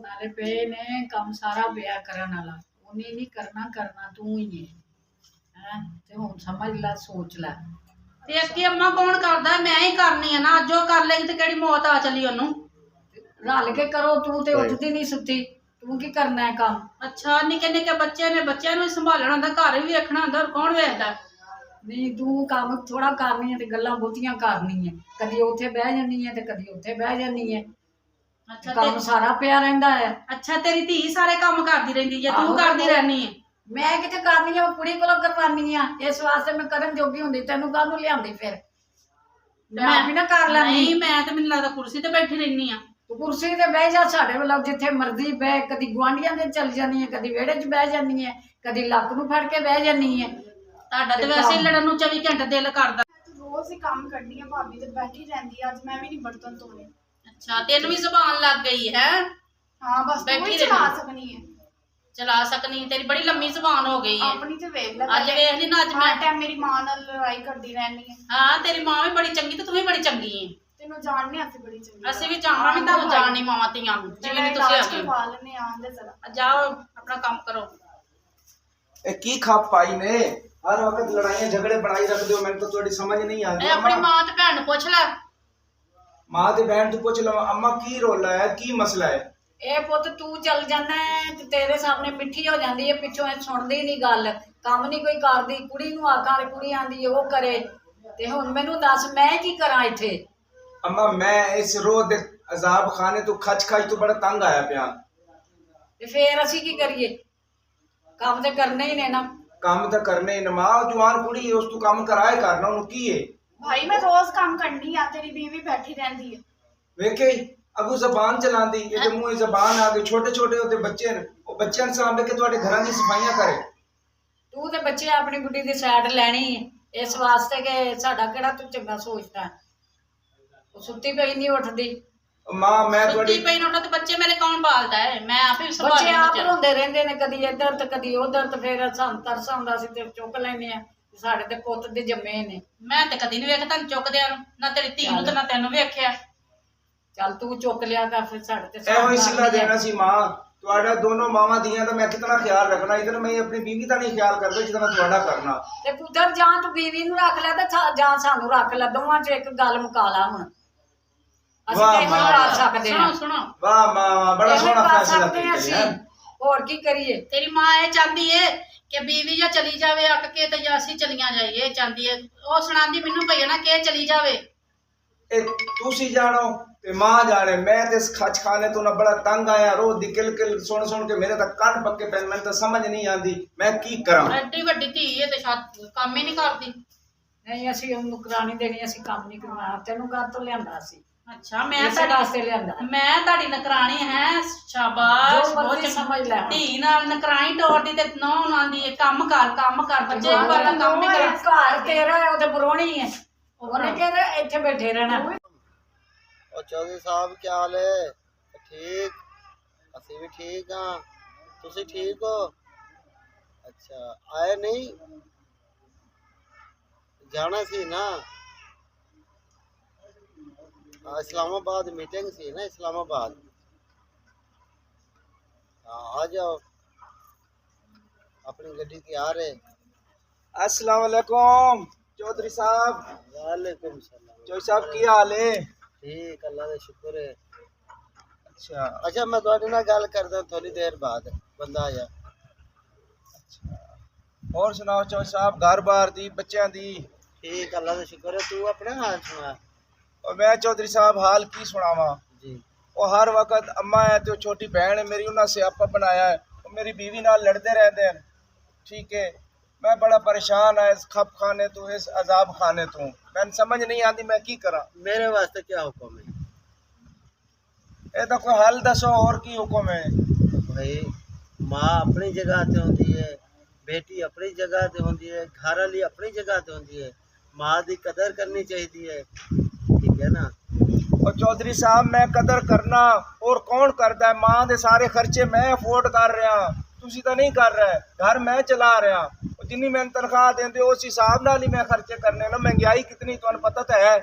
ਨਾਲੇ ਪਏ ਨੇ ਕੰਮ ਸਾਰਾ ਪਿਆ ਕਰਨ ਵਾਲਾ। ਉਹਨੇ ਨਹੀਂ ਕਰਨਾ ਤੂੰ ਹੀ ਹੈ ਤੇ ਹੁਣ ਸਮਝ ਲੈ, ਸੋਚ ਲੈ। ਤੇ ਅੱਗੇ ਅੰਮਾ ਕੌਣ ਕਰਦਾ? ਮੈਂ ਹੀ ਕਰਨੀ ਆ ਨਾ। ਜੋ ਕਰ ਲੇਗੀ ਤੇ ਕਿਹੜੀ ਮੌਤ ਆ ਚਲੀ ਉਹਨੂੰ। ਰਲ ਕੇ ਕਰੋ। ਤੂੰ ਤੇ ਉੱਠਦੀ ਨਹੀਂ ਸੁੱਤੀ, ਤੂੰ ਕੀ ਕਰਨਾ ਹੈ ਕੰਮ? ਅੱਛਾ, ਨਿੱਕੇ ਨਿੱਕੇ ਬੱਚੇ ਨੇ, ਬੱਚਿਆਂ ਨੂੰ ਸੰਭਾਲਣਾ ਹੁੰਦਾ, ਘਰ ਵੀ ਵੇਖਣਾ ਹੁੰਦਾ, ਕੌਣ ਵੇਖਦਾ? ਨਹੀਂ, ਤੂੰ ਕੰਮ ਥੋੜਾ ਕਰਨੀ ਹੈ ਤੇ ਗੱਲਾਂ ਬਹੁਤੀਆਂ ਕਰਨੀ ਹੈ। ਕਦੀ ਉੱਥੇ ਬਹਿ ਜਾਂਦੀ ਹੈ ਤੇ ਕਦੀ ਉੱਥੇ ਬਹਿ ਜਾਂਦੀ ਹੈ। ਅੱਛਾ, ਕੰਮ ਸਾਰਾ ਪਿਆ ਰਹਿੰਦਾ ਹੈ। ਅੱਛਾ, ਤੇਰੀ ਧੀ ਸਾਰੇ ਕੰਮ ਕਰਦੀ ਰਹਿੰਦੀ ਹੈ, ਤੂੰ ਕਰਦੀ ਰਹਿਣੀ ਹੈ? ਮੈਂ ਕਿੱਥੇ ਕਰਨੀ ਆ? ਕੁੜੀ ਕੋਲੋਂ ਕਰਵਾਨੀ ਆ। ਇਸ ਵਾਸਤੇ ਮੈਂ ਕਰਨ ਜੋਗੀ ਹੁੰਦੀ, ਤੈਨੂੰ ਕਾਹਨੂੰ ਲਿਆਂਦੀ ਫਿਰ? ਮੈਂ ਵੀ ਨਾ ਕਰ ਲੈਂਦੀ। ਨਹੀਂ, ਮੈਂ ਤੇ ਮੈਨੂੰ ਲੱਗਦਾ ਕੁਰਸੀ ਤੇ ਬੈਠੀ ਰਹਿਣੀ ਆ। ਤੂੰ ਕੁਰਸੀ ਤੇ ਬਹਿ ਜਾ, ਸਾਡੇ ਵੱਲੋਂ ਜਿੱਥੇ ਮਰਜ਼ੀ ਬਹਿ। ਕਦੀ ਗੁਆਂਢੀਆਂ ਦੇ ਚਲ ਜਾਂਦੀ ਹੈ, ਕਦੀ ਵਿਹੜੇ 'ਚ ਬਹਿ ਜਾਂਦੀ ਹੈ, ਕਦੀ ਲੱਕ ਨੂੰ ਫੜ ਕੇ ਬਹਿ ਜਾਂਦੀ ਹੈ। ਤੁਹਾਡਾ ਤੇ ਵੈਸੇ ਹੀ ਲੜਨ ਨੂੰ 24 ਘੰਟੇ ਦਿਲ ਕਰਦਾ। ਰੋਜ਼ ਹੀ ਕੰਮ ਕਰਦੀ ਆ, ਭਾਬੀ ਤੇ ਬੈਠੀ ਰਹਿੰਦੀ ਆ। ਅੱਜ ਮੈਂ ਵੀ ਨਹੀਂ ਬਰਤਨ ਧੋਣੇ। ਅੱਛਾ, ਤੈਨੂੰ ਵੀ ਜ਼ੁਬਾਨ ਲੱਗ ਗਈ ਹੈ? ਹਾਂ, ਬਸ ਤੂੰ ਹੀ ਚਲਾ ਸਕਣੀ ਹੈ। ਚਲਾ ਸਕਣੀ? ਤੇਰੀ ਬੜੀ ਲੰਮੀ ਜ਼ੁਬਾਨ ਹੋ ਗਈ ਹੈ। ਆਪਣੀ ਤੇ ਵੇਖ ਲੈ। ਅੱਜ ਵੇਖ ਲਈ ਨਾ, ਅੱਜ ਮੈਂ ਟਾਈਮ ਮੇਰੀ ਮਾਂ ਨਾਲ ਲੜਾਈ ਕਰਦੀ ਰਹਿਣੀ ਹੈ। ਹਾਂ, ਤੇਰੀ ਮਾਂ ਵੀ ਬੜੀ ਚੰਗੀ ਤੇ ਤੂੰ ਵੀ ਬੜੀ ਚੰਗੀ ਹੈ। ਤੈਨੂੰ ਜਾਣਨੇ ਅਸੀਂ ਬੜੀ ਚੰਗੀ। ਅਸੀਂ ਵੀ ਜਾਣਨਾ, ਵੀ ਤੁਹਾਨੂੰ ਜਾਣਨੀ ਮਾਵਾਂ ਧੀਆਂ ਨੂੰ ਜਿਵੇਂ ਤੁਸੀਂ ਹੈਗੇ ਖਵਾ ਲੈਣੇ ਆਂਦੇ ਜ਼ਰਾ। ਜਾਓ ਆਪਣਾ ਕੰਮ ਕਰੋ। ਇਹ ਕੀ ਖਾਪ ਪਾਈ ਨੇ? ਹਰ ਵਕਤ ਲੜਾਈਆਂ ਝਗੜੇ ਬਣਾਈ ਰੱਖਦੇ ਹੋ। ਮੈਨੂੰ ਤਾਂ ਤੁਹਾਡੀ ਸਮਝ ਨਹੀਂ ਆਉਂਦੀ। ਆਪਣੀ ਮਾਂ ਤੇ ਭੈਣ ਨੂੰ ਪੁੱਛ ਲੈ। ਮਾਂ ਤੇ ਬਹਿਣ ਤੋਂ ਪੁੱਛ ਲਵਾਂ, ਅੰਮਾ ਕੀ ਰੋਲਾ ਹੈ, ਕੀ ਮਸਲਾ ਹੈ? ਇਹ ਪੁੱਤ ਤੂੰ ਚੱਲ ਜਾਂਦਾ ਤੇ ਤੇਰੇ ਸਾਹਮਣੇ ਮਿੱਠੀ ਹੋ ਜਾਂਦੀ ਹੈ, ਪਿੱਛੋਂ ਇਹ ਸੁਣਦੀ ਨਹੀਂ ਗੱਲ। ਕੰਮ ਨਹੀਂ ਕੋਈ ਕਰਦੀ। ਕੁੜੀ ਨੂੰ ਆਖਾਂ ਤੇ ਕੁੜੀ ਆਂਦੀ ਉਹ ਕਰੇ। ਤੇ ਹੁਣ ਮੈਨੂੰ ਦੱਸ ਮੈਂ ਕੀ ਕਰਾਂ ਇੱਥੇ? ਅੰਮਾ ਮੈਂ ਇਸ ਰੋਜ਼ ਦੇ ਅਜ਼ਾਬ ਖਾਨੇ ਤੋਂ ਖਚ ਤੋਂ ਬੜਾ ਤੰਗ ਆਇਆ ਪਿਆ। ਤੇ ਫੇਰ ਅਸੀਂ ਕੀ ਕਰੀਏ? ਕੰਮ ਤੇ ਕਰਨੇ ਹੀ ਨੇ ਨਾ। ਕੰਮ ਤਾਂ ਕਰਨੇ ਹੀ ਨਾ। ਮਾਂ ਜਵਾਨ ਕੁੜੀ ਉਸ ਤੋਂ ਕੰਮ ਕਰਾਏ ਕਰਨਾ, ਉਹਨੂੰ ਕੀ ਹੈ? ਭਾਈ ਮੈਂ ਰੋਜ਼ ਕੰਮ ਕਰਨੀ ਆ, ਤੇਰੀ ਬੀਵੀ ਬੈਠੀ ਰਹਿੰਦੀ ਹੈ। ਵੇਖੇ ਅਗੂ ਜ਼ਬਾਨ ਚਲਾਉਂਦੀ, ਇਹਦੇ ਮੂੰਹ ਜ਼ਬਾਨ ਆ ਗਈ। ਛੋਟੇ ਛੋਟੇ ਉਹਦੇ ਬੱਚੇ ਨੇ, ਉਹ ਬੱਚਿਆਂ ਨੂੰ ਸਾਂਭ ਕੇ ਤੁਹਾਡੇ ਘਰਾਂ ਦੀ ਸਫਾਈਆਂ ਕਰੇ। ਤੂੰ ਤੇ ਬੱਚੇ ਆਪਣੀ ਗੁੱਡੀ ਦੀ ਸਾਈਡ ਲੈਣੀ ਹੈ ਇਸ ਵਾਸਤੇ ਕਿ ਸਾਡਾ ਕਿਹੜਾ ਤੂੰ ਚੰਗਾ ਸੋਚਦਾ। ਉਹ ਸੁੱਤੀ ਪਈ ਨਹੀਂ ਉੱਠਦੀ। ਮਾਂ ਮੈਂ ਤੁਹਾਡੀ ਸੁੱਤੀ ਪਈ ਨੂੰ ਤੇ ਬੱਚੇ ਮੇਰੇ ਕੌਣ ਪਾਲਦਾ ਹੈ? ਮੈਂ ਆਪ ਹੀ ਬੱਚੇ ਸੰਭਾਲਣੇ ਆਪ ਬੱਚਿਆਂ ਨੂੰ। ਰੋਂਦੇ ਰਹਿੰਦੇ ਨੇ, ਕਦੀ ਇੱਧਰ ਤੇ ਕਦੀ ਉਧਰ। ਤੇ ਫਿਰ ਸਾਨੂੰ ਤਰਸ ਆਉਂਦਾ ਸੀ ਤੇ ਚੁੱਕ ਲੈਨੇ ਆ। ਸਾਡੇ ਤੇ ਪੁੱਤ ਦੇ ਜੰਮੇ ਨੇ। ਮੈਂ ਤੇ ਕਦੀ ਨੀ ਵੇਖਿਆ ਤੁਹਾਨੂੰ ਚੁੱਕਦਿਆਂ ਨੂੰ, ਨਾ ਤੇਰੀ ਧੀ ਨੂੰ ਤੇ ਨਾ ਤੈਨੂੰ ਵੇਖਿਆ। ਚੱਲ ਤੂੰ ਚੁੱਕ ਲਿਆ ਕਰ ਫਿਰ ਸਾਡੇ ਤੇ। ਇਹੋ ਹੀ ਸਿਲਾ ਦੇਣਾ ਸੀ ਮਾਂ। ਤੁਹਾਡਾ ਦੋਨੋਂ ਮਾਵਾਂ ਦੀਆਂ ਦਾ ਮੈਂ ਕਿਤਨਾ ਖਿਆਲ ਰੱਖਣਾ। ਇਧਰ ਮੈਂ ਆਪਣੀ ਬੀਵੀ ਦਾ ਨਹੀਂ ਖਿਆਲ ਕਰਦਾ ਜਿतना ਤੁਹਾਡਾ ਕਰਨਾ। ਤੇ ਪੁੱਤਰ ਜਾਂ ਤੂੰ ਬੀਵੀ ਨੂੰ ਰੱਖ ਲੈ ਤੇ ਜਾਂ ਸਾਨੂੰ ਰੱਖ ਲੈ। ਦੋਵਾਂ 'ਚ ਇੱਕ ਗੱਲ ਮੁਕਾ ਲਾ ਹੁਣ। ਅਸੀਂ ਵਾਹ, ਕਿਵੇਂ ਵਾਹ, ਕਰ ਸਕਦੇ ਹਾਂ? ਸੁਣੋ ਵਾਹ ਮਾਂ, ਬੜਾ ਕਿਵੇਂ ਸੋਹਣਾ ਕਰ ਫੈਸਲਾ ਸਕਦੇ ਹਾਂ ਅਸੀਂ? ਕੀਤਾ। ਹੋਰ ਕੀ ਕਰੀਏ? ਤੇਰੀ ਮਾਂ ਇਹ ਚਾਹੁੰਦੀ ਏ ਕਿ ਬੀਵੀ ਜਾਂ ਚਲੀ ਜਾਵੇ ਅੱਕ ਕੇ ਤੇ ਜਾਂ ਅਸੀਂ ਚਲੀਆਂ ਜਾਈਏ। ਇਹ ਚਾਹੁੰਦੀ ਏ। ਉਹ ਸੁਣਾਉਂਦੀ ਮੈਨੂੰ ਪਈ ਨਾ ਕਿ ਇਹ ਚਲੀ ਜਾਵੇ। ਇਹ ਤੁਸੀਂ ਜਾਣੋ ਤੇ ਮਾਂ ਜਾਣੇ। ਮੈਂ ਤੇ ਇਸ ਖਚ ਖਾਨੇ ਤੋਂ ਨਾ ਬੜਾ ਤੰਗ ਆਇਆ। ਰੋਜ਼ ਦੀ ਕਿਲ ਸੁਣ ਕੇ ਮੇਰੇ ਤਾਂ ਕੰਨ ਪੱਕੇ ਪੈ। ਮੈਨੂੰ ਤਾਂ ਸਮਝ ਨਹੀਂ ਆਉਂਦੀ ਮੈਂ ਕੀ ਕਰਾਂ। ਐਡੀ ਵੱਡੀ ਧੀ ਏ ਤੇ ਕੰਮ ਹੀ ਨਹੀਂ ਕਰਦੀ। ਨਹੀਂ, ਅਸੀਂ ਉਹਨੂੰ ਕਰਾਣੀ ਦੇਣੀ। ਅਸੀਂ ਕੰਮ ਨਹੀਂ ਕਰਵਾਉਣਾ। ਤੈਨੂੰ ਘਰ ਤੋਂ ਲਿਆਂਦਾ ਸੀ। ਅੱਛਾ, ਮੈਂ ਇਸੇ ਵਾਸਤੇ ਲਿਆਂਦਾ। ਤੁਹਾਡੀ ਨਕਰਾਣੀ ਹੈ। ਸ਼ਾਬਾਸ਼, ਜੋ ਬਹੁਤ ਮਰਜ਼ੀ ਚੰਗੀ। ਸਮਝ ਲੈ। ਧੀ ਨਾਲ ਨਕਰਾਣੀ ਤੋੜਦੀ ਤੇ ਨੌ ਆਂਦੀ ਏ ਕੰਮ ਕਰ ਬੱਚੇ ਵਾਲਾ ਕੰਮ ਹੀ ਕਰ। ਘਰ ਤੇਰਾ ਹੈ, ਉਹ ਤੇ ਪਰੋਣੀ ਹੈ। ਉਹਨੇ ਕਿਹਾ ਇੱਥੇ ਬੈਠੇ ਰਹਿਣਾ। और चौधरी साहब क्या हाल है? ठीक, असी भी ठीक हाँ। तुसी ठीक हो? अच्छा, आए नहीं? जाना सी ना? इस्लामाबाद मीटिंग सी ना, इस्लामाबाद। हाँ, आ जाओ, अपनी गड्डी तैयार है। अस्सलाम वालेकुम चौधरी साहब। वालेकुम सलाम। चौधरी साहब की हाल है? ठीक, अल्लाह का शुक्र है। अच्छा अच्छा, मैं थोड़े नाल गल करदा थोड़ी देर बाद। बंदा आया। और सुनाओ चौधरी साहब, घर बार दी बच्चों दी? ठीक, अल्लाह का शुक्र है। तू अपना हाल सुना। और मैं चौधरी साहब हाल की सुनावा? जी। वो हर वक्त अम्मा है तो छोटी बहन है मेरी, उन्हें स्यापा बनाया है। वो मेरी बीवी नाल लड़ते रहते हैं। ठीक है, मैं बड़ा परेशान है इस खप खाने तो, इस अजाब खाने तो। मैं समझ नहीं आती मैं की करा। मेरे वास्ते क्या हुक्म है? ये तो कोई हल दसो और की हुक्म है? भाई, माँ अपनी जगह ते होंदी है, बेटी अपनी जगह ते होंदी है, घर वाली अपनी जगह ते होंदी है। माँ दी कदर करनी चाहिए है। ठीक है ना? और चौधरी साहब मैं कदर करना और कौन करता है? माँ दे सारे खर्चे मैं अफोर्ड कर रहा, तुसी तो नहीं कर रहे। घर मैं चला रहा, जिन्नी मैंने तनख्वाह देंदे उस हिसाब नाल ही मैं खर्चे करने ना। महंगाई कितनी तुहानू पता तो है।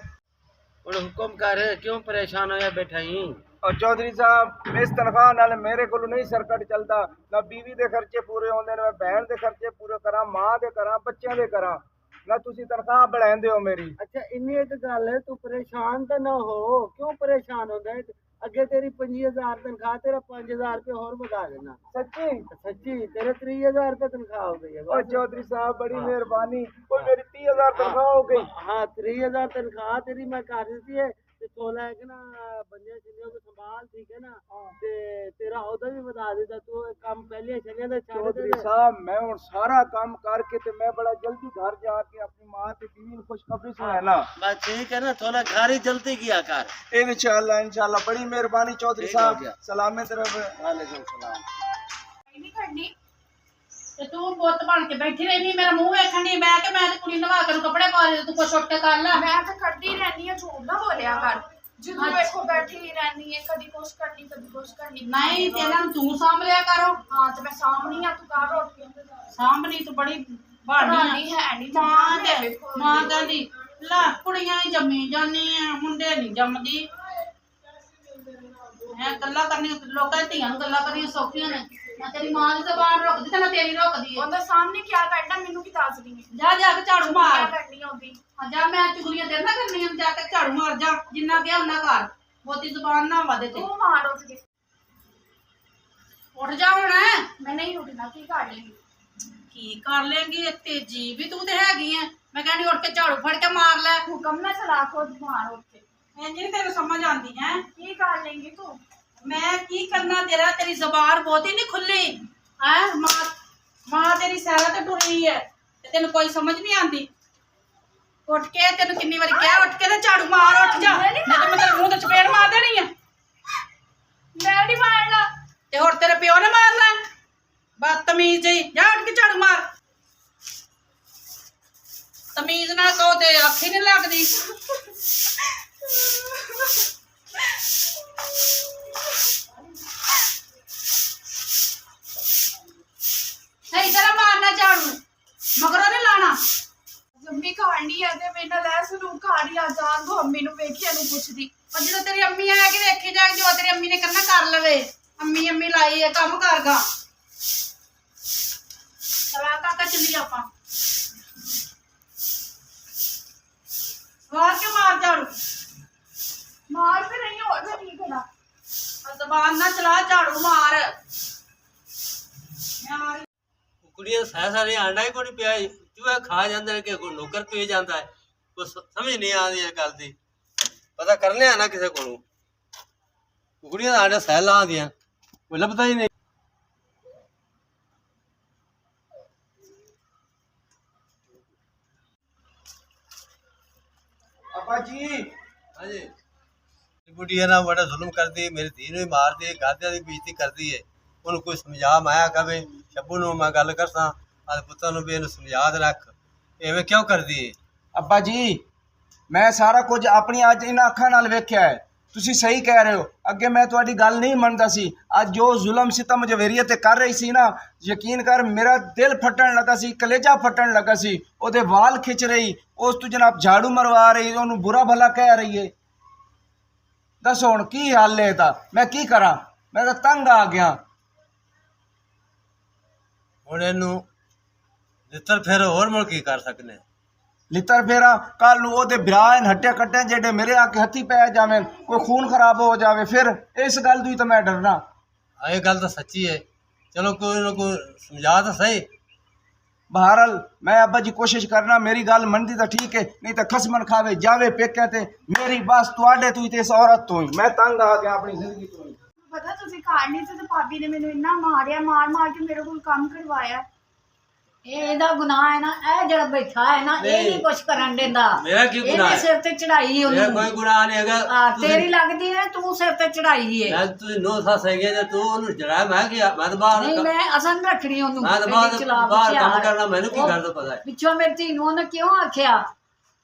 हुण हुक्म कर, क्यों परेशान होया बैठा ही? और चौधरी साहब इस तनख्वाह नाल मेरे को नहीं सरकट चलता ना बीवी दे खर्चे पूरे होंदे ने मैं बहन दे खर्चे पूरे करा मां दे करा बच्चों दे करा ना तुसी तनख्वाह बढ़ांदे हो मेरी। अच्छा इन्नी एक गल है, तू परेशान तो ना हो, क्यों परेशान होता है? अगे तेरी 25,000 तनख्वाह, तेरा 5,000 रुपये और बढ़ा देना। सच्ची सच्ची तेरे 30,000 रुपये तनख्वाह हो गई है। और चौधरी साहब बड़ी मेहरबानी, कोई मेरी 30,000 तनख्वाह हो गई। हाँ 30,000 तनख्वाह तेरी मैं कर दी है ते 16 है कि ना बंदे छलियां को संभाल, ठीक है ना, ते तेरा ओदा भी बता देता। तू काम पहले छलियां दे छड़ चौधरी दे। साहब मैं हुण सारा काम करके ते मैं बड़ा जल्दी घर जाके अपनी मां ते बीवी को खुशखबरी सुनाना। बस ठीक है ना, थोड़ा घर ही जल्दी किया कर। इंशाल्लाह बड़ी मेहरबानी चौधरी ठीक हो साहब, गया। सलामत रहे। वालेकुम सलाम। नहीं करनी ਤੇ ਤੂੰ ਬੁੱਤ ਬਣ ਕੇ ਬੈਠੀ ਰਹਿਨੀ, ਮੇਰਾ ਮੂੰਹ ਵੇਖਣ ਦੀ। ਮੈਂ ਕਿ ਮੈਂ ਤੇ ਕੁੜੀ ਨਵਾ ਕੇ ਨੂੰ ਕੱਪੜੇ ਪਾ ਦੇ, ਤੂੰ ਕੁਛ ਉੱਠ ਕੇ ਕਰ ਲੈ। मैं तो करती रहनी है, झूठ ना बोलिया कर। ਜਦੋਂ ਵੇਖੋ ਬੈਠੀ ਹੀ ਰਹਿਣੀ ਹੈ, ਕਦੀ ਕੁਛ ਕਰਨੀ ਕਦੀ ਕੁਛ ਕਰਨੀ। ਨਹੀਂ ਤੇ ਇਹਨਾਂ ਨੂੰ ਤੂੰ ਸਾਂਭ ਲਿਆ ਕਰੋ। ਹਾਂ ਤੇ ਮੈਂ ਸਾਹਮਣੀ ਆ, ਤੂੰ ਕਰ ਰੋਟੀ ਸਾਂਭਣੀ ਤੂੰ ਬੜੀ ਬਣਾਣੀ ਬਾਣੀ ਹੈ ਨਹੀਂ। ਮਾਂ ਕਹਿੰਦੀ ਲੈ ਕੁੜੀਆਂ ਹੀ ਜੰਮੀ ਜਾਂਦੀਆਂ, ਮੁੰਡੇ ਨਹੀਂ ਜੰਮਦੀ। ਮੈਂ ਗੱਲਾਂ ਕਰਨੀਆਂ ਲੋਕਾਂ ਦੀਆਂ ਧੀਆਂ ਨੂੰ ਗੱਲਾਂ ਕਰਨੀਆਂ ਸੌਖੀਆਂ ਨੇ। ਨਾ ਤੇਰੀ ਮਾਂ ਦੀ ਜ਼ਬਾਨ ਰੁਕਦੀ ਤੇ ਨਾ ਤੇਰੀ ਰੁਕਦੀ ਹੈ। ਉਹਦੇ ਸਾਹਮਣੇ ਕੀ ਕਰਨਾ ਮੈਨੂੰ ਕੀ ਦੱਸਦੀ ਹੈ? ਜਾ ਜਾ ਕੇ ਝਾੜੂ ਕੀ ਮਾਰ। ਕਰਨੀ ਆਉਂਦੀ? ਜਾ ਮੈਂ ਚੁਗਲੀਆਂ ਤੇਰੇ ਨਾਲ ਕਰਨੀਆਂ, ਜਾ ਕੇ ਝਾੜੂ ਮਾਰ ਜਾ। ਜਿੰਨਾ ਕਿਹਾ ਉਹਨਾਂ ਘਰ ਬਹੁਤੀ ਜ਼ਬਾਨ ਨਾ ਵਾਦੇ ਤੇ। ਤੂੰ ਮਾਰ ਉੱਠ ਕੇ। ਉੱਠ ਜਾ ਹੁਣ। ਮੈਂ ਨਹੀਂ ਉੱਠਣਾ, ਕੀ ਕਰ ਲੇਂਗੀ? ਕੀ ਕਰ ਲੇਂਗੀ? ਤੇਜੀ ਵੀ ਤੂੰ ਤੇ ਹੈਗੀ ਐ। ਮੈਂ ਕਹਿੰਦੀ ਉੱਠ ਕੇ ਝਾੜੂ ਫੜ ਕੇ ਮਾਰ ਲੈ। ਹੁਕਮ ਨਾ ਚਲਾ, ਖੁਦ ਮਾਰ ਉੱਠ ਕੇ। ਇੰਜ ਨੀ ਤੈਨੂੰ ਸਮਝ ਆਉਂਦੀ ਹੈ। ਕੀ ਕਰ ਲੇਂਗੀ ਤੂੰ? ਮੈਂ ਕੀ ਕਰਨਾ ਤੇਰਾ? ਤੇਰੀ ਜ਼ਬਾਨ ਬਹੁਤੀ ਨਹੀਂ ਖੁੱਲੀ ਹੈ। ਮਾਂ ਤੇਰੀ ਸੈਰਾ ਤੇ ਟੁਰੀ ਹੈ ਤੇ ਤੈਨੂੰ ਕੋਈ ਸਮਝ ਨਹੀਂ ਆਉਂਦੀ। ਉੱਠ ਕੇ ਤੈਨੂੰ ਕਿੰਨੀ ਵਾਰੀ ਕਿਹਾ ਉੱਠ ਕੇ ਤੇ ਝਾੜੂ ਮਾਰ। ਉੱਠ ਜਾ, ਨਹੀਂ ਤੇ ਮੈਂ ਤੇਰੇ ਮੂੰਹ ਤੇ ਚਪੇੜ ਮਾਰ ਦੇਣੀ ਆ। ਮੈਂ ਨਹੀਂ ਮਾਰਨਾ। ਤੇ ਹੋਰ ਤੇਰੇ ਪਿਓ ਨੇ ਮਾਰਨਾ? ਬਦਤਮੀਜ਼ ਜਿਹੀ, ਜਾ ਉੱਠ ਕੇ ਝਾੜੂ ਮਾਰ। ਤਮੀਜ਼ ਨਾਲ ਕਹੋ ਤੇ ਅੱਖੀ ਨਹੀਂ ਲੱਗਦੀ। ਸਹੀ ਤਰ੍ਹਾਂ ਮਾਰਨਾ ਝਾੜੂ, ਮਗਰੋਂ ਨਹੀਂ ਲਾਣਾ। ਜੰਮੀ ਖਾਣੀ ਆ ਤੇ ਮੇਰੇ ਨਾਲ ਐਸ ਨੂੰ ਖਾਣੀ ਆ। ਜਾਣ ਦੋ ਅੰਮੀ ਨੂੰ, ਵੇਖਿਆ ਨੂੰ ਪੁੱਛਦੀ। ਪਰ ਜਦੋਂ ਤੇਰੀ ਅੰਮੀ ਆ ਕੇ ਵੇਖੀ ਜਾ, ਜੋ ਤੇਰੀ ਅੰਮੀ ਨੇ ਕਰਨਾ ਕਰ ਲਵੇ। ਅੰਮੀ ਲਾਈ ਹੈ ਕੰਮ ਕਰਗਾ। ਚਲਾ ਕਾਕਾ ਚੱਲੀ ਆਪਾਂ। ਵਾਰ ਕੇ ਮਾਰ ਝਾੜੂ। ਮਾਰ ਤੇ ਨਹੀਂ, ਹੋਰ ਮੈਂ ਕੀ ਕਰਾਂ? ਜ਼ਬਾਨ ਨਾ ਚਲਾ, ਝਾੜੂ ਮਾਰ। ਯਾਰ ਕੁੜੀਆਂ ਸਾਰੀ ਆਂਡਾ ਹੀ ਕੋਈ ਪਿਆ ਚੂਹਾ ਖਾ ਜਾਂਦੇ ਨੇ ਕਿ ਕੋਈ ਨੌਕਰ ਪੀ ਜਾਂਦਾ ਹੈ। ਕੁਛ ਸਮਝ ਨਹੀਂ ਆਉਂਦੀ ਇਹ ਗੱਲ ਦੀ। ਪਤਾ ਕਰ ਲਿਆ ਨਾ ਕਿਸੇ ਕੋਲੋਂ, ਕੁੜੀਆਂ ਦਾ ਆਂਡਾ ਸਹਿ ਲਾਉਂਦੀਆਂ, ਕੋਈ ਲੱਭਦਾ ਹੀ ਨਹੀਂ। अब्बा जी हाँ जी, बुढ़िया ना बड़ा जुल्म कर दी, मेरी धी ਨੂੰ ਮਾਰ ਦੀ, ਗਾਦਿਆਂ ਦੀ ਬੇਇੱਜ਼ਤੀ ਕਰਦੀ ਹੈ। ਉਹਨੂੰ ਕੋਈ ਸਮਝਾ ਮਾਇਆ ਕਵੇ। ਸ਼ੱਬੂ ਨੂੰ ਮੈਂ ਗੱਲ ਕਰਦਾ, ਆਹ ਪੁੱਤਾਂ ਨੂੰ ਵੀ ਇਹਨੂੰ ਸਮਝਾ ਦੇ ਰੱਖ, ਐਵੇਂ ਕਿਉਂ ਕਰਦੀ ਹੈ? अब्बा जी मैं सारा कुछ अपनी अज इन अखां नाल वेख्या है। तुसी सही कह रहे हो। अगे मैं तुहाडी गल नहीं मनदा सी। अज जो जुल्म सितम जवेरियत कर रही सी ना, यकीन कर मेरा दिल फटन लगा सी, कलेजा फटन लगा सी। ओदे वाल खिच रही, उस तू जनाब झाड़ू मरवा रही, ओनू बुरा भला कह रही है। दसो हुण की हल है इहदा? मैं की करा? मैं तां तंग आ गया। ਹੁਣ ਇਹਨੂੰ ਜਿੱਤਰ ਫਿਰ ਹੋਰ ਮੁੜ ਕੀ ਕਰ ਸਕਨੇ? लितर फेरा कल नूं ओदे बिरान हट्टे कट्टे जेडे मेरे आके हथी पै जावे, कोई खून खराब हो जावे, फिर इस गल दी तो मैं डरना। ये गल तो सच्ची है। चलो कोई ना कोई समझा तो सही। बहरहाल मैं अब्बा जी कोशिश करना, मेरी गल मनदी तो ठीक है, नहीं तो खसमन खावे जावे पेके ते मेरी बस तुहाडे तू ते इस औरत तो ही मैं तंग आ गया अपनी जिंदगी तो। ਪਤਾ ਤੁਸੀਂ ਘਰ ਨਹੀਂ ਸੀ ਤੇ ਭਾਬੀ ਨੇ ਮੈਨੂੰ ਇੰਨਾ ਮਾਰਿਆ, ਮਾਰ ਕੇ ਮੇਰੇ ਕੋਲ ਕੰਮ ਕਰਵਾਇਆ। ਇਹਦਾ ਗੁਨਾਹ ਹੈ ਨਾ, ਇਹ ਜਿਹੜਾ ਬੈਠਾ ਹੈ ਨਾ, ਇਹ ਨਹੀਂ ਕੁਛ ਕਰਨ ਦਿੰਦਾ। मेरा क्यों गुनाह ਇਹਨੇ है? ਸਿਰ ਤੇ ਚੜਾਈ मेरा ਉਹਨੂੰ। कोई गुनाह नहीं हैगा। ਤੇਰੀ ਲੱਗਦੀ ਹੈ, ਤੂੰ ਸਿਰ ਤੇ ਚੜਾਈ ਹੈ। मैं तुझे नो सा सही है तू ਉਹਨੂੰ ਜੜਾ ਮੈਂ ਕਿ ਮੈਂ ਤਾਂ ਬਾਹਰ ਨਹੀਂ ਮੈਂ ਅਸਨ ਰੱਖਣੀ ਉਹਨੂੰ। ਮੈਂ ਤਾਂ ਇਹਦੀ ਚਲਾਕ ਬਾਹਰ ਕੰਮ ਹੁਸ਼ਿਆਰ। ਕਰਨਾ, ਮੈਨੂੰ ਕੀ ਉਹ ਕਰਦਾ ਪਤਾ ਹੈ। ਪਿੱਛੋਂ ਮੇਰੀ ਧੀ ਨੂੰ ਉਹਨੇ ਕਿਉਂ ਆਖਿਆ?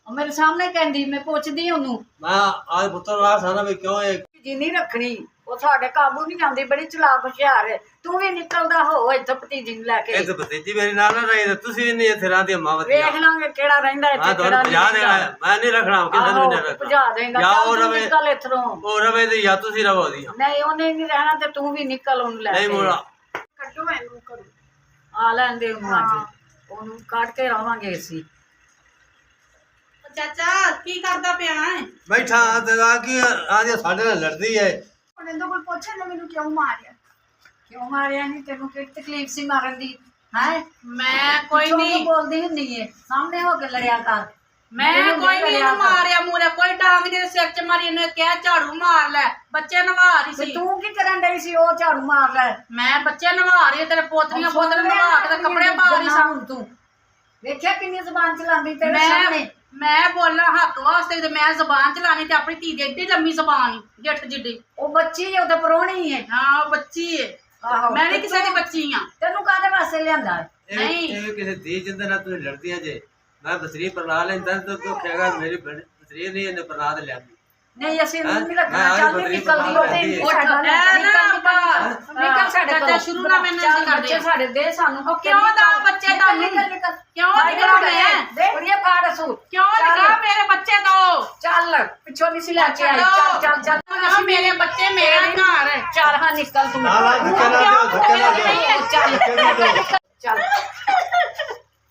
ਉਹ ਮੇਰੇ ਸਾਹਮਣੇ ਕਹਿੰਦੀ, ਮੈਂ ਪੁੱਛਦੀ ਉਹਨੂੰ ਮੈਂ ਆਜ ਪੁੱਤਰ ਵਾਰ ਸਾਨਾ ਵੀ ਕਿਉਂ ਇਹ ਜੀ ਨਹੀਂ ਰੱਖਣੀ। ਉਹ ਸਾਡੇ ਕਾਬੂ ਨਹੀਂ ਆਉਂਦੀ, ਬੜੀ ਚਲਾਕ ਹੁਸ਼ਿਆਰ ਹੈ। ਤੂੰ ਵੀ ਨਿਕਲਦਾ ਹੋ ਇੱਥੇ ਭਤੀਜੀ ਨੂੰ ਲੈ ਕੇ। ਇਹ ਤਾਂ ਭਤੀਜੀ ਮੇਰੀ ਨਾਲ ਨਾ ਰਹੀ, ਤੁਸੀਂ ਵੀ ਨਹੀਂ ਇੱਥੇ ਰਹਿੰਦੀ ਮਾਂ ਵਧੀਆ। ਵੇਖ ਲਾਂਗੇ ਕਿਹੜਾ ਰਹਿੰਦਾ ਮੈਂ ਇੱਥੇ, ਤੁਹਾਨੂੰ ਕਿਹੜਾ ਭਜਾ ਦੇਣਾ, ਮੈਂ ਨਹੀਂ ਰੱਖਣਾ ਕਿਸੇ ਨੂੰ, ਨਹੀਂ ਰੱਖਣਾ। ਭਜਾ ਦੇਗਾ। ਜਾਂ ਉਹ ਰਵੇ, ਨਿਕਲ ਇੱਥੋਂ। ਉਹ ਰਵੇ ਤੇ ਜਾਂ ਤੁਸੀਂ ਰਵੋ ਦੀ। ਨਹੀਂ ਉਹਨੇ ਨਹੀਂ ਰਹਿਣਾ ਤੇ ਤੂੰ ਵੀ ਨਿਕਲ ਉਹਨੂੰ ਲੈ ਨਹੀਂ ਕੇ। ਮੋੜਾ ਕੱਢੋ ਇਹਨੂੰ ਕਰੋ। ਆ ਲੈਂਦੇ ਉਹਨੂੰ ਅੱਜ, ਉਹਨੂੰ ਕੱਢ ਕੇ ਰਵਾਂਗੇ ਅਸੀਂ। ਚਾਚਾ ਕੀ ਕਰਦਾ ਪਿਆ ਹੈ? ਬੈਠਾ ਤੇ ਆ ਕੀ ਆਦੇ ਸਾਡੇ ਨਾਲ ਲੜਦੀ ਹੈ। ਹੁਣ ਇਹਦੇ ਕੋਲ ਪੁੱਛਣ ਨੂੰ ਮੈਨੂੰ ਕਿਉਂ ਮਾਰਿਆ? ਕਿਉਂ ਮਾਰਿਆ ਨਹੀਂ? ਤੈਨੂੰ ਕੀ ਤਕਲੀਫ ਸੀ ਮਾਰਨ ਦੀ? ਹੈ ਮੈਂ ਕੋਈ ਨਹੀਂ ਬੋਲਦੀ ਹੁੰਦੀ ਏ, ਸਾਹਮਣੇ ਹੋ ਕੇ ਲੜਿਆ ਕਰ। ਮੈਂ ਕੋਈ ਨਹੀਂ ਇਹਨੂੰ ਮਾਰਿਆ ਮੂਰਿਆ, ਕੋਈ ਡਾਂਗ ਦੇ ਸਿਰ 'ਚ ਮਾਰੀ, ਇਹਨੇ ਕਿਹਾ ਝਾੜੂ ਮਾਰ ਲੈ, ਬੱਚੇ ਨਵਾ ਰਹੀ ਤੇ ਸੀ। ਤੂੰ ਕੀ ਕਰਨ ਡਈ ਸੀ? ਉਹ ਝਾੜੂ ਮਾਰ ਲੈ। ਮੈਂ ਬੱਚੇ ਨਵਾ ਰਹੀ, ਤੇਰੇ ਪੋਤਰੀਆਂ ਪੋਤਰੇ ਨਵਾ ਕੇ ਤੇ ਕੱਪੜੇ ਪਾ ਰਹੀ ਸਾਂ। ਹੁਣ ਤੂੰ ਵੇਖਿਆ ਕਿੰਨੀ ਜ਼ਬਾਨ ਚਲਾਉਂਦੀ ਤੇਰੇ ਸਾਹਮਣੇ। ਮੈਂ ਬੋਲਾਂ ਹੱਕ ਵਾਸਤੇ ਤੇ ਮੈਂ ਜ਼ਬਾਨ ਚਲਾਣੀ ਤੇ ਆਪਣੀ ਧੀ ਦੀ ਏਡੀ ਲੰਮੀ ਜ਼ਬਾਨ ਜੱਟ ਜਿੱਡੀ। ਉਹ ਬੱਚੀ ਹੈ, ਉਹ ਤੇ ਪਰੋਣੀ ਹੈ। ਹਾਂ ਉਹ ਬੱਚੀ ਏ, ਆਹੋ ਮੈਂ ਵੀ ਕਿਸੇ ਦੀ ਬੱਚੀ ਆ। ਤੈਨੂੰ ਕਾਹਦੇ ਵਾਸਤੇ ਲਿਆਂਦਾ ਹੈ? ਨਹੀਂ। ਇਹ ਕਿਸੇ ਦੀ ਜਿੰਦੇ ਨਾਲ ਤੁਸੀਂ ਲੜਦੀਆਂ ਜੇ। ਮੈਂ ਬਸਰੀ ਪਰਨਾ ਲੈਂਦਾ ਤਾਂ ਤੂੰ ਕਹੇਗਾ ਮੇਰੀ ਬਸਰੀ ਨਹੀਂ, ਇਹਨੇ ਪਰਨਾ ਤੇ ਲਿਆਂਦੀ। ਨਹੀਂ ਅਸੀਂ ਹੈਂ? ਨਹੀਂ ਰੱਖਣਾ। ਮੈਂ ਚੱਲ ਬਦਲੀ ਨਿਕਲਦੀ ਪਾ ਉਹਦੇ ਲੈਂਦੀ ਹੈ। ਉੱਠ ਨਿਕਲ ਸਾਡੇ ਚਾਚਾ ਕੋਲ। ਸ਼ੁਰੂ ਨਾਲ ਮੈਨੂੰ ਇੰਝ ਕਰਦੇ ਬੱਚੇ ਆ। ਸਾਡੇ ਦੇ ਸਾਨੂੰ। ਕਿਉਂ ਦਾ ਬੱਚੇ ਤੁਹਾਨੂੰ? ਕਿਉਂ ਨਿਕਲਦੇ ਆ? ਦੇ ਕੁੜੀਏ ਫਾੜ ਸੂ। ਕਿਉਂ ਨਿਕਲ ਮੇਰੇ ਬੱਚੇ ਦੋ? ਚੱਲ ਪਿੱਛੋਂ ਨਹੀਂ ਸੀ ਲੈ ਕੇ ਆਈ। ਚੱਲ ਚੱਲ ਚੱਲ ਨਾ ਮੇਰੇ ਬੱਚੇ ਮੇਰਾ ਘਰ ਹੈ। ਚੱਲ ਹਾਂ ਨਿਕਲ ਤੂੰ। ਨਾ ਨਾ ਧੱਕੇ ਨਾ ਦਿਓ, ਧੱਕੇ ਨਾ ਦਿਓ। ਚੱਲ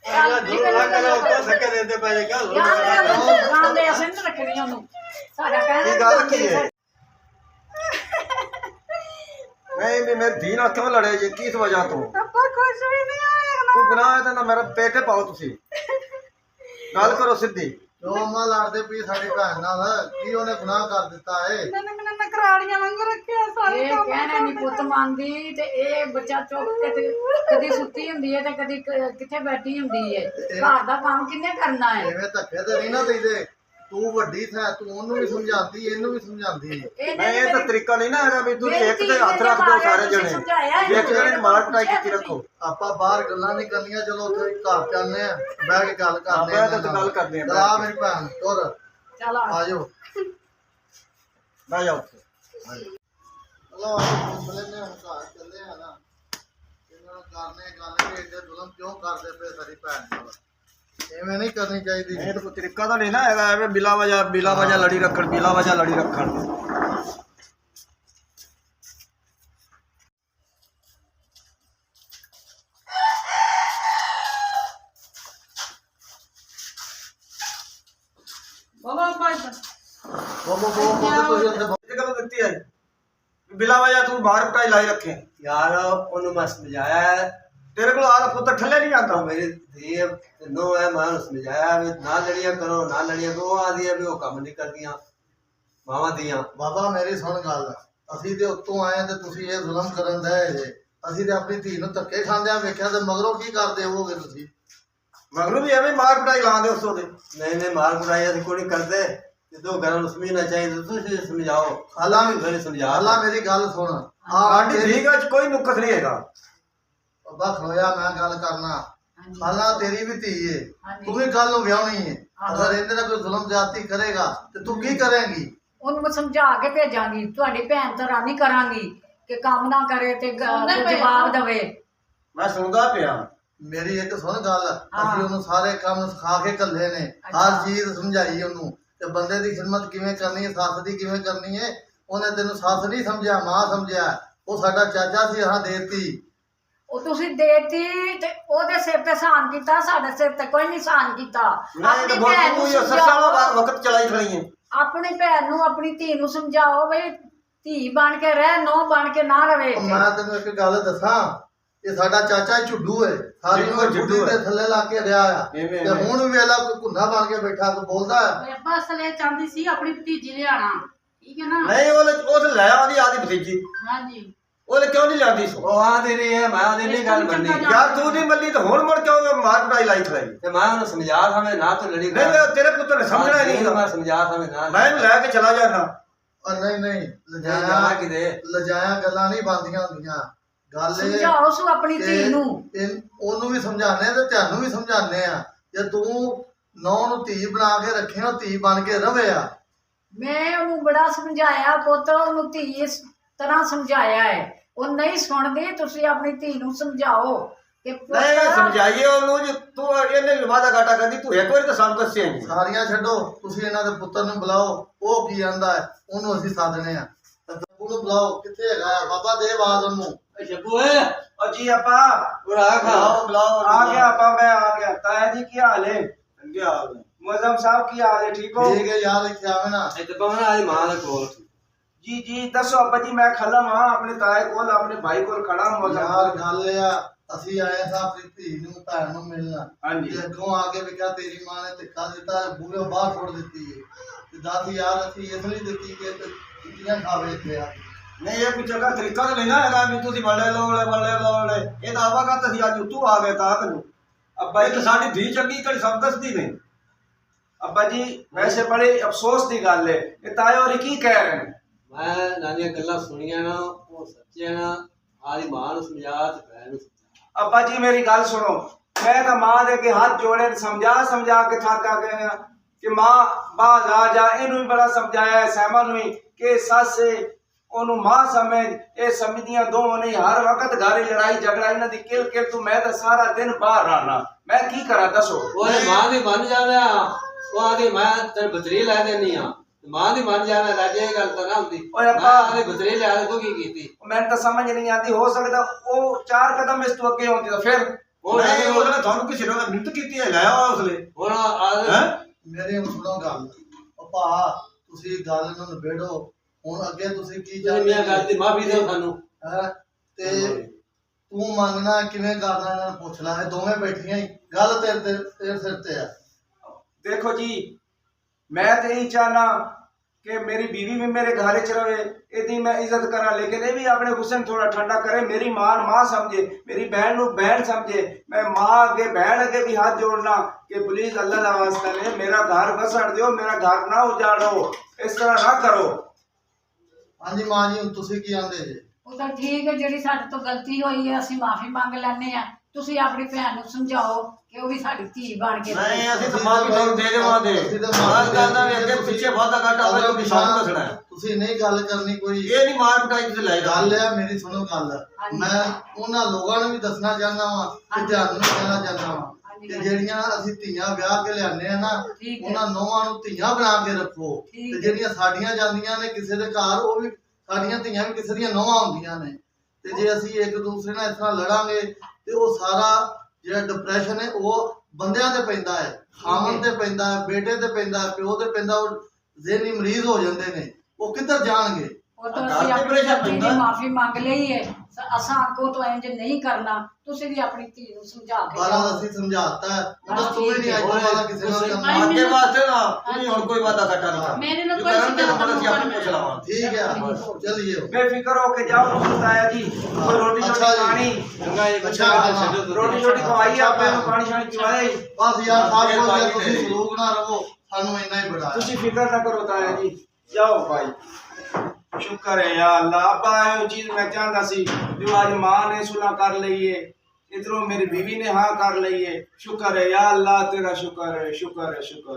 ਚੱਲ ਦੂਰ ਨਾ ਕਰੋ, ਉੱਤੋਂ ਧੱਕੇ ਦਿੰਦੇ ਪਏ ਜੇ ਕਿਉਂ? ਗਾਂ ਦੇ ਅਸੀਂ ਨਹੀਂ ਰੱਖਣੀ ਉਹਨੂੰ। ਸਾਡਾ ਕਹਿਣਾ ਕੀ ਗੱਲ ਕੀ ਹੈ? ਨਹੀਂ ਵੀ ਮੇਰੀ ਧੀ ਨਾਲ ਕਿਉਂ ਲੜੇ ਜੀ? ਕਿਸ ਵਜ੍ਹਾ ਤੋਂ? ਆਪਾਂ ਕੁਝ ਵੀ ਨਹੀਂ ਹੋਇਆ। ਕੋਈ ਗੁਨਾਹ ਹੈ ਤਾਂ ਨਾ ਮੇਰੇ ਪੇਟੇ ਪਾਓ ਤੁਸੀਂ। ਗੱਲ ਕਰੋ ਸਿੱਧੀ। ਕਿਉਂ ਮਾਂ ਲੜਦੇ ਪਈ ਸਾਡੀ ਭੈਣ ਨਾਲ? ਕੀ ਉਹਨੇ ਗੁਨਾਹ ਕਰ ਦਿੱਤਾ ਏ? ਮੈਨੂੰ ਨਕਰਾੜੀਆਂ ਵਾਂਗੂ ਰੱਖਿਆ ਸਾਰੇ ਇਹ ਕਹਿਣਾ ਨਹੀਂ ਪੁੱਤ ਮੰਨਦੀ ਤੇ ਇਹ ਬੱਚਾ ਚੁੱਕ ਕੇ ਤੇ ਕਦੀ ਸੁੱਤੀ ਹੁੰਦੀ ਹੈ ਤੇ ਕਦੀ ਕਿੱਥੇ ਬੈਠੀ ਹੁੰਦੀ ਹੈ। ਘਰ ਦਾ ਕੰਮ ਕਿੰਨੇ ਕਰਨਾ ਹੈ? ਐਵੇਂ ਧੱਕੇ ਤੇ ਨਹੀਂ ਨਾ ਦੇਈਦੇ। ਤੂੰ ਵੱਡੀ ਥੈ, ਤੂੰ ਉਹਨੂੰ ਵੀ ਸਮਝਾਉਂਦੀ, ਇਹਨੂੰ ਵੀ ਸਮਝਾਉਂਦੀ। ਨਹੀਂ ਇਹ ਤਾਂ ਤਰੀਕਾ ਨਹੀਂ ਨਾ ਹੈਗਾ ਵੀ ਤੁਸੀਂ ਇੱਕ ਤੇ ਹੱਥ ਰੱਖ ਦਿਓ ਸਾਰੇ ਜਣੇ। ਇੱਕ ਜਣੇ ਨੂੰ ਮਾਰ ਕੁਟਾਈ ਕੀਤੀ ਰੱਖੋ। ਆਪਾਂ ਬਾਹਰ ਗੱਲਾਂ ਨਹੀਂ ਕਰਨੀਆਂ, ਚਲੋ ਉੱਥੇ ਘਰ ਚੱਲਦੇ ਆ, ਬਹਿ ਕੇ ਗੱਲ ਕਰਦੇ ਆਪਾਂ ਤਾਂ ਗੱਲ ਕਰਦੇ ਆ। ਆ ਮੇਰੀ ਭੈਣ ਤੁਰ ਚੱਲ ਆ ਜਾਓ। ਬਹਿ ਜਾਓ। ਚਲੋ ਫੈਸਲੇ ਨੇ ਹੁਣ ਘਰ ਚੱਲੇ ਆ ਨਾ। ਇਹਨਾਂ ਨੂੰ ਕਰਨੇ ਗੱਲ ਵੀ ਇਹਦੇ ਜ਼ੁਲਮ ਕਿਉਂ ਕਰਦੇ ਪਏ ਸਾਡੀ ਭੈਣ ਨਾਲ? ਐਵੇਂ ਨਹੀਂ ਕਰਨੀ ਚਾਹੀਦੀ। ਇਹ ਤਾਂ ਕੋਈ ਤਰੀਕਾ ਤਾਂ ਨਹੀਂ ਨਾ ਹੈਗਾ ਐਵੇਂ ਬਿਲਾ ਵਜਾ ਲੜੀ ਰੱਖਣ, ਬਿਲਾ ਵਜਾ ਲੜੀ ਰੱਖਣ। ਬਾਬਾ ਭਾਈ ਬੋਬੋ ਤੁਸੀਂ ਉੱਥੇ ਇਹ ਕਦੋਂ ਦਿੱਤੀ ਹੈ ਬਿਲਾ ਵਜਾ ਤੂੰ ਬਾਹਰ ਕੁਟਾਈ ਲਾਈ ਰੱਖੇ? ਯਾਰ ਉਹਨੂੰ ਮੈਂ ਸਮਝਾਇਆ ਹੈ, ਤੇਰੇ ਕੋਲ ਆ ਪੁੱਤ ਠੱਲੇ ਨਹੀਂ ਆਉਂਦਾ। ਤਾਂ ਮੇਰੀ ਧੀ ਨੋ ਹੈ, ਮੈਂ ਉਹਨੂੰ ਸਮਝਾਇਆ ਵੀ ਨਾ ਲੜੀਆਂ ਕਰੋ, ਨਾ ਲੜੀਆਂ ਕਰੋ। ਉਹ ਆਦੀ ਹੈ ਵੀ ਉਹ ਕੰਮ ਨਹੀਂ ਕਰਦੀਆਂ ਮਾਵਾਂ ਦੀਆਂ। ਬਾਬਾ ਮੇਰੀ ਸੁਣ ਗੱਲ, ਅਸੀਂ ਤੇ ਉੱਤੋਂ ਆਏ ਤੇ ਤੁਸੀਂ ਇਹ ਜ਼ੁਲਮ ਕਰਨ ਦੇ ਜੇ। ਅਸੀਂ ਤੇ ਆਪਣੀ ਧੀ ਨੂੰ ਧੱਕੇ ਖਾਂਦਿਆਂ ਵੇਖਿਆ ਤੇ ਮਗਰੋਂ ਕੀ ਕਰਦੇ ਹੋਵੋਗੇ ਤੁਸੀਂ? ਮਗਰੋਂ ਵੀ ਐਵੇਂ ਮਾਰ ਕੁਟਾਈ ਲਾਉਂਦੇ ਉਸ ਤੋਂ ਦੇ। ਨਹੀਂ ਨਹੀਂ ਮਾਰ ਕੁਟਾਈ ਅਸੀਂ ਕੋਈ ਨਹੀਂ ਕਰਦੇ। ਜਦੋਂ ਘਰਾਂ ਨੂੰ ਸਮਝਣਾ ਚਾਹੀਦਾ ਤੁਸੀਂ ਸਮਝਾਓ। ਹਾਲਾਂ ਮੈਨੂੰ ਸਮਝਾ ਹਾਲਾਂ ਮੇਰੀ ਗੱਲ ਸੁਣ। ਸਾਡੀ ਧੀ ਵਿੱਚ ਕੋਈ ਨੁਕਸ ਨਹੀਂ ਹੈਗਾ। ਬਾਬਾ ਖਲੋਇਆ, ਮੈਂ ਗੱਲ ਕਰਨਾ। ਹਾਲਾਂ ਤੇਰੀ ਵੀ ਧੀ ਏ, ਹਾਂਜੀ। ਤੂੰ ਵੀ ਕੱਲ ਨੂੰ ਵਿਆਹਣੀ ਏ। ਅਗਰ ਇਹਦੇ ਨਾਲ ਕੋਈ ਜ਼ੁਲਮ ਜ਼ਿਆਦਤੀ ਕਰੇਗਾ ਤੇ ਤੂੰ ਕੀ ਕਰੇਂਗੀ? ਉਹਨੂੰ ਮੈਂ ਸਮਝਾ ਕੇ ਭੇਜਾਂਗੀ। ਤੁਹਾਡੀ ਭੈਣ ਤਾਂ ਰਾਨੀ ਕਰਾਂਗੀ ਕਿ ਕੰਮ ਨਾ ਕਰੇ ਤੇ ਜਵਾਬ ਦੇਵੇ। ਮੈਂ ਸੁਣਦਾ ਪਿਆ। ਮੇਰੀ ਇੱਕ ਸੁਣ ਗੱਲ, ਅਸੀਂ ਉਹਨੂੰ ਸਾਰੇ ਕੰਮ ਸਿਖਾ ਕੇ ਘੱਲੇ ਨੇ, ਹਰ ਚੀਜ਼ ਸਮਝਾਈ ਉਹਨੂੰ ਤੇ ਬੰਦੇ ਦੀ ਖਿਦਮਤ ਕਿਵੇਂ ਕਰਨੀ ਹੈ, ਸੱਸ ਦੀ ਕਿਵੇਂ ਕਰਨੀ ਹੈ। ਉਹਨੇ ਤੈਨੂੰ ਸੱਸ ਨਹੀਂ ਸਮਝਿਆ, ਮਾਂ ਸਮਝਿਆ। ਉਹ ਸਾਡਾ ਚਾਚਾ ਸੀ, ਹਾਂ ਦੇਤੀ। ਉਹ ਤੁਸੀਂ ਦੇਤੀ ਤੇ ਉਹਦੇ ਸਿਰ ਤੇ ਸਾਨ ਕੀਤਾ, ਸਾਡੇ ਸਿਰ ਤੇ ਕੋਈ ਨਹੀਂ ਸਾਨ ਕੀਤਾ। ਆਪਣੀ ਭੈਣ ਨੂੰ ਸਮਝਾਓ, ਵਕਤ ਚਲਾਈ ਖੜੀ ਹੈ। ਆਪਣੀ ਭੈਣ ਨੂੰ ਆਪਣੀ ਧੀ ਨੂੰ ਸਮਝਾਓ ਬਈ ਧੀ ਬਣ ਕੇ ਰਹਿ, ਨੋ ਬਣ ਕੇ ਨਾ ਰਵੇ। ਮੈਂ ਤੈਨੂੰ ਇੱਕ ਗੱਲ ਦੱਸਾਂ, ਇਹ ਸਾਡਾ ਚਾਚਾ ਹੀ ਝੁੱਡੂ ਹੈ। ਸਾਰੀ ਉਮਰ ਝੁੱਡੂ ਦੇ ਥੱਲੇ ਲਾ ਕੇ ਰਿਹਾ ਆ ਤੇ ਹੁਣ ਵੀ ਵੇਲਾ ਕੋਈ ਘੁੰਨਾ ਬਣ ਕੇ ਬੈਠਾ ਤੂੰ ਬੋਲਦਾ ਹੈ। ਬਾਬਾ ਅਸਲੇ ਚਾਹੁੰਦੀ ਸੀ ਆਪਣੀ ਭਤੀਜੀ ਲਿਆਣਾ, ਠੀਕ ਹੈ ਨਾ? ਨਹੀਂ ਉਹ ਲੈ ਆਉਂਦੀ ਆਦੀ ਭਤੀਜੀ। ਹਾਂਜੀ ਉਹਨੇ ਕਿਉਂ ਨਹੀਂ ਲਿਆਂਦੀ ਸੋ? ਉਹ ਆਦੀ ਨਹੀਂ ਹੈ, ਮੈਂ ਉਹਦੀ ਨਹੀਂ ਗੱਲ ਮੰਨੀ। ਯਾਰ ਤੂੰ ਨਹੀਂ ਮੰਨੀ ਤਾਂ ਹੁਣ ਮੁੜ ਕਿਉਂ ਮਾਰ ਕੁਟਾਈ ਲਾਈ ਖੜੀ? ਤੇ ਮੈਂ ਉਹਨੂੰ ਸਮਝਾ ਸਮਝ ਨਾ ਤੂੰ ਲੜੀ ਨਹੀਂ ਤੇਰੇ ਪੁੱਤਰ ਨੇ ਸਮਝਣਾ ਨਹੀਂ। ਮੈਂ ਸਮਝਾ ਸਮਝ ਨਾ ਮੈਂ ਇਹਨੂੰ ਲੈ ਕੇ ਚਲਾ ਜਾਣਾ। ਨਹੀਂ ਜਾਣਾ ਕਿਤੇ ਲਜਾਇਆ ਗੱਲਾਂ ਨਹੀਂ ਬਣਦੀਆਂ ਹੁੰਦੀਆਂ। ਗੱਲ ਇਹ ਸਮਝਾਓ ਸੂ ਆਪਣੀ ਧੀ ਨੂੰ। ਉਹਨੂੰ ਵੀ ਸਮਝਾਣੇ ਤੇ ਤੁਹਾਨੂੰ ਵੀ ਸਮਝਾਣੇ ਆ। ਜੇ ਤੂੰ ਨੌ ਨੂੰ ਧੀ ਬਣਾ ਕੇ ਰੱਖਿਆ, ਧੀ ਬਣ ਕੇ ਰਵੇ ਆ। ਮੈਂ ਉਹਨੂੰ ਬੜਾ ਸਮਝਾਇਆ ਪੁੱਤ, ਉਹਨੂੰ ਧੀ ਤਰ੍ਹਾਂ ਸਮਝਾਇਆ ਹੈ, ਉਹ ਨਹੀਂ ਸੁਣਦੀ। ਤੁਸੀਂ ਆਪਣੀ ਧੀ ਨੂੰ ਸਮਝਾਓ ਕਿ ਨਹੀਂ ਸਮਝਾਈਏ ਉਹਨੂੰ ਜੀ, ਤੂੰ ਇਹਨੇ ਵਾਦਾ ਘਾਟਾ ਕਰਦੀ, ਤੂੰ ਇੱਕ ਵਾਰੀ ਤਾਂ ਸਾਨੂੰ ਦੱਸਿਆ ਨਹੀਂ। ਸਾਰੀਆਂ ਛੱਡੋ, ਤੁਸੀਂ ਇਹਨਾਂ ਦੇ ਪੁੱਤਰ ਨੂੰ ਬੁਲਾਓ, ਉਹ ਕੀ ਆਂਦਾ ਹੈ ਉਹਨੂੰ ਅਸੀਂ ਸਾਧਨੇ ਆ। ਉਹਨੂੰ ਬੁਲਾਓ, ਕਿੱਥੇ ਹੈਗਾ ਹੈ? ਬਾਬਾ ਦੇ ਆਵਾਜ਼ ਉਹਨੂੰ। ਸ਼ੱਬੂ ਓਏ और जी अपा ਉਰਾ ਖਾ ਬੁਲਾਓ आ गया अपा, मैं आ गया। ताया जी क्या हाल है? ਚੰਗੇ ਹਾਲ ਨੇ। मुअज्जम साहब की हाल है? ठीक हो? ਠੀਕ ਹੈ ਯਾਰ, ਇੱਥੇ ਆਵੇ ਨਾ। ਇੱਥੇ ਬਵਨਾ ਆਦੀ ਮਾਂ ਦੇ ਕੋਲ जी जी दसो अपा जी, मैं खलम हाँ अपने ताए कोल, अपने भाई कोल खड़ा हूं मुअज्जम। ਯਾਰ ਗੱਲ ਇਹ ਆ, ਅਸੀਂ ਆਏ ਸਾਂ ਆਪਣੀ ਧੀ ਨੂੰ ਭੈਣ ਨੂੰ ਮਿਲਣਾ। ਹਾਂਜੀ। ਤੇ ਅੱਗੋਂ ਆ ਕੇ ਵੀ ਕਿਹਾ ਤੇਰੀ ਮਾਂ ਨੇ ਧੱਕਾ ਦਿੱਤਾ, ਬੂਹੇ ਬਾਹਰ ਛੋੜ ਦਿੱਤੀ ਹੈ। ਤੇ ਦੱਸ ਯਾਰ, ਅਸੀਂ ਇਸ ਲਈ ਦਿੱਤੀ ਕਿ ਕੁੱਤੀਆਂ ਖਾਵੇ ਇੱਥੇ ਆ। ਨਹੀਂ ਇਹ ਪੁੱਛੇਗਾ ਤਰੀਕਾ ਤਾਂ ਲੈਣਾ ਹੈਗਾ ਵੀ ਤੁਸੀਂ ਵੱਡੇ ਲੋੜੇ ਇਹ ਤਾਂ ਆਵਾਗਾ ਤੁਸੀਂ ਅੱਜ ਉੱਤੋਂ ਆ ਗਏ ਤਾਂ ਤੈਨੂੰ अब्बा ਇੱਕ जी, ਸਾਡੀ ਧੀ ਚੰਗੀ ਕੜੀ ਸਭ ਦੱਸਦੀ ਨਹੀਂ। अब्बा जी वैसे बड़े अफसोस की गल है, ये ताए और की कह रहे हैं। ਮੈਂ ਨਾਨੀਆਂ ਗੱਲਾਂ ਸੁਣੀਆਂ ਨਾ, ਉਹ ਸੱਚੇ ਨਾ। ਆਦੀ ਮਾਂ ਨੂੰ ਸਮਝਾ ਤੇ ਭੈਣ ਨੂੰ ਸਮਝਾ। अब्बा जी मेरी गल सुनो, मैं तो मां दे के हाथ जोड़े समझा समझा के थक आ गए हैं कि मां बाज आ जा। इनू भी बड़ा समझाया है, सहमा नू भी कि सस ओनू मां समझ, ये समझदियां दो नहीं। हर वक्त घर लड़ाई झगड़ा इन्हां दी किल किल तू, मैं तो सारा दिन बाहर रहना, मैं की करा दसो। ਉਹਨੇ ਮਾਂ ਦੀ ਮੰਨ ਜਾਵੇ, ਉਹ ਆਦੀ ਮੈਂ ਤੇਰੇ ਬਤਰੀ ਲੈ ਦੇਣੀ ਆ। ਮਾਂ ਦੀ ਮੰਨ ਜਾਵੇ ਰਾਜੇ, ਇਹ ਗੱਲ ਤਾਂ ਨਾ ਹੁੰਦੀ। ਓਏ ਅੱਬਾ, ਆਦੀ ਬਤਰੀ ਲੈ ਦੇ, ਤੂੰ ਕੀ ਕੀਤੀ? मैंने तो समझ नहीं आती, हो सकता वो 4 कदम इस तो अगे होती तो फिर ਹੁਣ ਨਹੀਂ ਉਹਨੇ ਤੁਹਾਨੂੰ ਕਿਸੇ ਨੇ ਮਿੰਟ ਕੀਤੀ ਹੈ, ਲਾਇਆ ਉਸਲੇ ਹੁਣ ਆਦੀ ਹੈ। ਮੇਰੀ ਸੁਣੋ ਗੱਲ। ਉਹ ਭਾ, ਤੁਸੀਂ ਗੱਲ ਨੂੰ ਨਿਬੇੜੋ। ਹੁਣ ਅੱਗੇ ਤੁਸੀਂ ਕੀ ਚਾਹੁੰਦੇ ਮੀਆਂ ਗੱਲ ਦੀ ਮਾਫੀ ਦਿਓ ਸਾਨੂੰ। ਹੈ? ਤੇ ਤੂੰ ਮੰਗਣਾ ਕਿਵੇਂ ਕਰਨਾ ਇਹਨਾਂ ਨੂੰ ਪੁੱਛ ਲੈ। ਇਹ ਦੋਵੇਂ ਬੈਠੀਆਂ ਹੀ, ਗੱਲ ਤੇਰੇ ਸਿਰ ਤੇ ਆ। देखो जी, मैं तो यही चाहना कि मेरी बीवी भी मेरे घर च रहे, यदि मैं इज्जत करा, लेकिन ये भी अपने गुस्से थोड़ा ठंडा करे। मेरी मां मां समझे, मेरी बहन नू बहन समझे। मैं मां अगे बहन अगे भी हाथ जोड़ना कि प्लीज अल्लाह दा वास्ता ले मेरा घर बसण दियो, मेरा घर ना उजाड़ो, इस तरह ना करो। ਹਾਂਜੀ ਮਾਂ ਜੀ, ਹੁਣ ਤੁਸੀਂ ਕੀ ਆਂਦੇ ਜੇ? ਉਹ ਤਾਂ ਠੀਕ ਹੈ, ਜਿਹੜੀ ਸਾਡੇ ਤੋਂ ਗਲਤੀ ਹੋਈ ਹੈ ਅਸੀਂ ਮਾਫੀ ਮੰਗ ਲੈਂਦੇ ਆ। ਤੁਸੀਂ ਆਪਣੀ ਭੈਣ ਨੂੰ ਸਮਝਾਓ ਕਿ ਉਹ ਵੀ ਸਾਡੀ ਧੀ ਬਣ ਕੇ ਨਹੀਂ ਅਸੀਂ ਤਾਂ ਮਾਂ ਵੀ ਤੁਹਾਨੂੰ ਦੇ ਦੇਵਾਂਗੇ। ਬਾਤ ਕਰਦਾ ਵੀ ਅੱਗੇ ਪਿੱਛੇ ਵਾਦਾ ਘਾਟਾ ਹੋਵੇ ਤਾਂ ਸਾਨੂੰ ਦੱਸਣਾ ਹੈ। ਤੁਸੀਂ ਨਹੀਂ ਗੱਲ ਕਰਨੀ ਕੋਈ। ਇਹ ਨਹੀਂ ਮਾਰ ਪਟਾਈ ਤੁਸੀਂ ਲੈ ਜਾ। ਗੱਲ ਆ, ਮੇਰੀ ਸੁਣੋ ਗੱਲ। ਮੈਂ ਉਹਨਾਂ ਲੋਕਾਂ ਨੂੰ ਵੀ ਦੱਸਣਾ ਚਾਹੁੰਦਾ ਵਾਂ ਤੇ ਤੁਹਾਨੂੰ ਵੀ ਕਹਿਣਾ ਚਾਹੁੰਦਾ ਵਾਂ ਕਿ ਜਿਹੜੀਆਂ ਅਸੀਂ ਧੀਆਂ ਵਿਆਹ ਕੇ ਲਿਆਉਂਦੇ ਆ ਨਾ, ਠੀਕ ਹੈ। ਉਹਨਾਂ ਨੌਵਾਂ ਨੂੰ ਧੀਆਂ ਬਣਾ ਕੇ ਰੱਖੋ। ਠੀਕ ਤੇ ਜਿਹੜੀਆਂ ਸਾਡੀਆਂ ਜਾਂਦੀਆਂ ਨੇ ਕਿਸੇ ਦੇ ਘਰ, ਉਹ ਵੀ ਸਾਡੀਆਂ ਧੀਆਂ ਵੀ ਕਿਸੇ ਦੀਆਂ ਨੌਵਾਂ ਹੁੰਦੀਆਂ ਨੇ। ਤੇ ਜੇ ਅਸੀਂ ਇੱਕ ਦੂਸਰੇ ਨਾਲ ਇਸ ਤਰ੍ਹਾਂ ਲੜਾਂਗੇ ਤੇ ਉਹ ਸਾਰਾ ਜਿਹੜਾ ਡਿਪਰੈਸ਼ਨ ਹੈ ਉਹ ਬੰਦਿਆਂ ਤੇ ਪੈਂਦਾ ਹੈ, ਖਾਵਣ ਤੇ ਪੈਂਦਾ ਹੈ, ਬੇਟੇ ਤੇ ਪੈਂਦਾ ਹੈ, ਪਿਓ ਤੇ ਪੈਂਦਾ। ਉਹ ਜ਼ਿਹਨੀ ਮਰੀਜ਼ ਹੋ ਜਾਂਦੇ ਨੇ, ਉਹ ਕਿੱਧਰ ਜਾਣਗੇ? ਉਹ ਤਾਂ ਅਸੀਂ ਆਪਣੀ ਗਲਤੀ ਦੀ ਮਾਫੀ ਮੰਗ ਲਈ ਹੈ। ਅਸਾਂ ਅੱਗੋਂ ਤੋਂ ਇੰਜ ਨਹੀਂ ਕਰਨਾ। ਤੁਸੀਂ ਵੀ ਆਪਣੀ ਧੀ ਨੂੰ ਸਮਝਾ ਕੇ ਬਾਰਾਂ ਜਾਓ। ਅਸੀਂ ਸਮਝਾਤਾ ਹੈ, ਬਸ ਤੂੰ ਵੀ ਨਹੀਂ ਅੱਜ ਤੋਂ ਬਾਅਦ ਕਿਸੇ ਨਾਲ ਕਰਨਾ। ਅੱਗੇ ਵਾਸਤੇ ਨਾ ਤੁਸੀਂ ਹੁਣ ਕੋਈ ਵਾਦਾ ਘਾਟਾ ਨਹੀਂ ਮੇਰੇ ਨਾਲ ਜੋ ਕੋਈ ਕਰਨ ਤੇ ਸ਼ਿਕਾਇਤ ਤਾਂ ਅਸੀਂ ਆਪੇ ਨਹੀਂ ਪੁੱਛ ਲਵਾਂਗੇ। ठीक है, चलिए। बेफिक्र होके जाओ ताया जी, कोई रोटी अच्छा शोटी जी। पानी, ਚੰਗਾ ਇਹ ਅੱਛਾ, ਛੱਡੋ ਤੁਸੀਂ। रोटी शोटी खवाई आप पानी शानी पिवाए। बस यार साथ हो गया, तुसी सलूक ना रहो, सानू इन्ना ही बड़ा है। तुसी फिक्र ना करो ताया जी, जाओ भाई। शुक्र है या अल्लाह। अब्बा ये चीज मैं चाहता सी जो आज मां ने सुलह कर ली है, इधरों मेरी बीवी ने हाँ कर ली है। शुक्र है या अल्लाह, तेरा शुक्र है, शुक्र है, शुक्र।